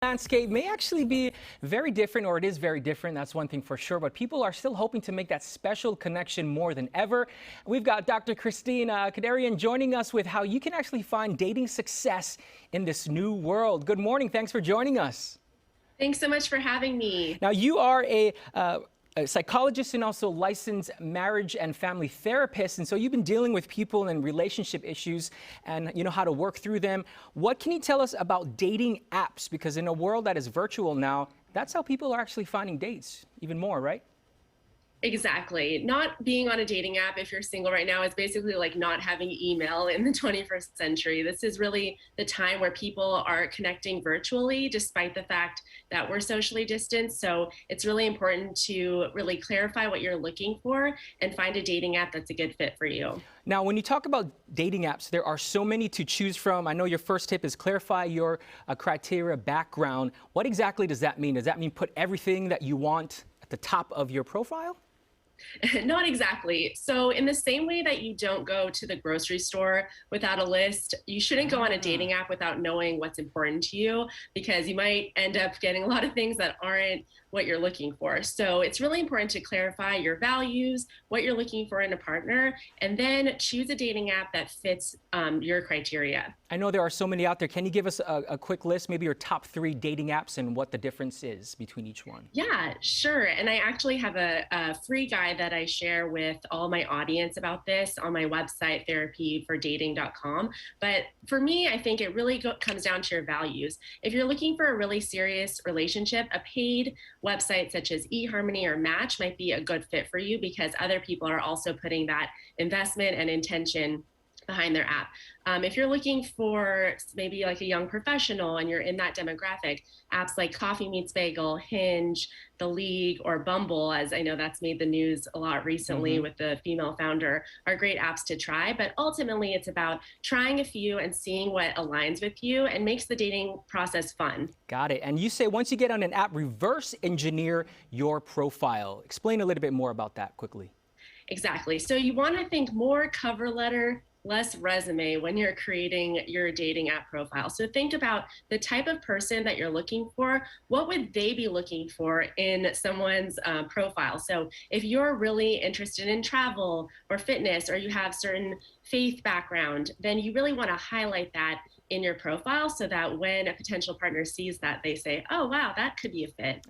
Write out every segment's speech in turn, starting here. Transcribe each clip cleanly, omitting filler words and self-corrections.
Landscape may actually be very different, or it is very different. That's one thing for sure. But people are still hoping to make that special connection more than ever. We've got Dr. Christie Kederian joining us with how you can actually find dating success in this new world. Good morning. Thanks for joining us. Thanks so much for having me. Now, you are a psychologist and also licensed marriage and family therapist. And so you've been dealing with people and relationship issues and you know how to work through them. What can you tell us about dating apps? Because in a world that is virtual now, that's how people are actually finding dates even more, right? Exactly. Not being on a dating app if you're single right now is basically like not having email in the 21st century. This is really the time where people are connecting virtually despite the fact that we're socially distanced. So it's really important to really clarify what you're looking for and find a dating app that's a good fit for you. Now, when you talk about dating apps, there are so many to choose from. I know your first tip is clarify your criteria background. What exactly does that mean? Does that mean put everything that you want at the top of your profile? Not exactly. So in the same way that you don't go to the grocery store without a list, you shouldn't go on a dating app without knowing what's important to you, because you might end up getting a lot of things that aren't what you're looking for. So it's really important to clarify your values, what you're looking for in a partner, and then choose a dating app that fits your criteria. I know there are so many out there. Can you give us a quick list, maybe your top 3 dating apps and what the difference is between each one? Yeah, sure. And I actually have a free guide that I share with all my audience about this on my website, therapyfordating.com. But for me, I think it really comes down to your values. If you're looking for a really serious relationship, a paid website such as eHarmony or Match might be a good fit for you, because other people are also putting that investment and intention behind their app. If you're looking for maybe like a young professional and you're in that demographic, apps like Coffee Meets Bagel, Hinge, The League, or Bumble, as I know that's made the news a lot recently with the female founder, are great apps to try. But ultimately, it's about trying a few and seeing what aligns with you and makes the dating process fun. Got it. And you say once you get on an app, reverse engineer your profile. Explain a little bit more about that quickly. Exactly. So you want to think more cover letter, less resume when you're creating your dating app profile. So think about the type of person that you're looking for. What would they be looking for in someone's profile? So if you're really interested in travel or fitness, or you have certain faith background, then you really want to highlight that in your profile so that when a potential partner sees that, they say, oh, wow, that could be a fit.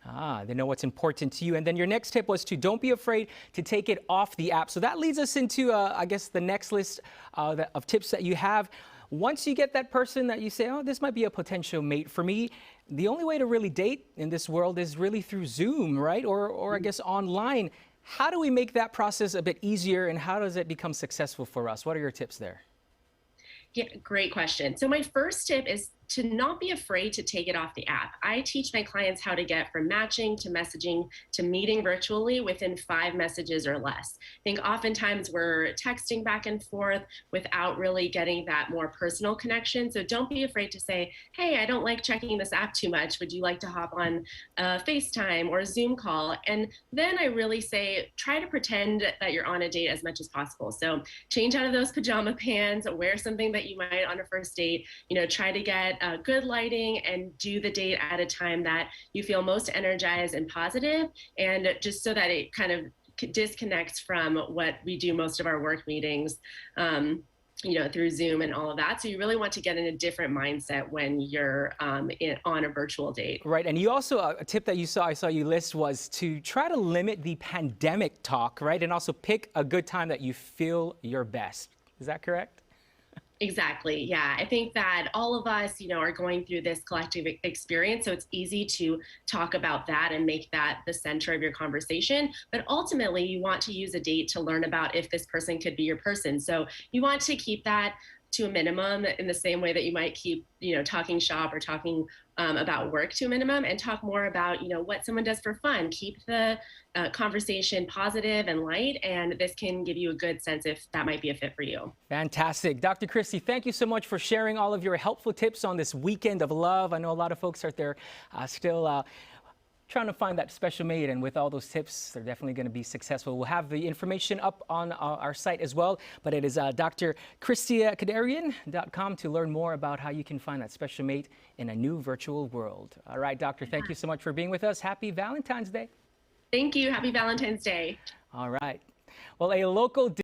They know what's important to you. And then your next tip was to don't be afraid to take it off the app. So that leads us into, I guess, the next list of tips that you have. Once you get that person that you say, oh, this might be a potential mate for me, the only way to really date in this world is really through Zoom, right? Or I guess online. How do we make that process a bit easier, and how does it become successful for us? What are your tips there? Yeah, great question. So my first tip is to not be afraid to take it off the app. I teach my clients how to get from matching to messaging to meeting virtually within 5 messages or less. I think oftentimes we're texting back and forth without really getting that more personal connection. So don't be afraid to say, hey, I don't like checking this app too much. Would you like to hop on a FaceTime or a Zoom call? And then I really say, try to pretend that you're on a date as much as possible. So change out of those pajama pants, wear something that you might on a first date, try to get good lighting and do the date at a time that you feel most energized and positive, and just so that it kind of disconnects from what we do most of our work meetings, through Zoom and all of that. So you really want to get in a different mindset when you're on a virtual date. Right. And you also, a tip that I saw you list was to try to limit the pandemic talk, right? And also pick a good time that you feel your best. Is that correct? Exactly. Yeah. I think that all of us, are going through this collective experience. So it's easy to talk about that and make that the center of your conversation. But ultimately, you want to use a date to learn about if this person could be your person. So you want to keep that to a minimum, in the same way that you might keep, talking shop or talking about work to a minimum, and talk more about, what someone does for fun. Keep the conversation positive and light, and this can give you a good sense if that might be a fit for you. Fantastic. Dr. Christie, thank you so much for sharing all of your helpful tips on this weekend of love. I know a lot of folks out there still trying to find that special mate. And with all those tips, they're definitely going to be successful. We'll have the information up on our site as well. But it is drchristiakederian.com to learn more about how you can find that special mate in a new virtual world. All right, Doctor, thank you so much for being with us. Happy Valentine's Day. Thank you. Happy Valentine's Day. All right. Well, a local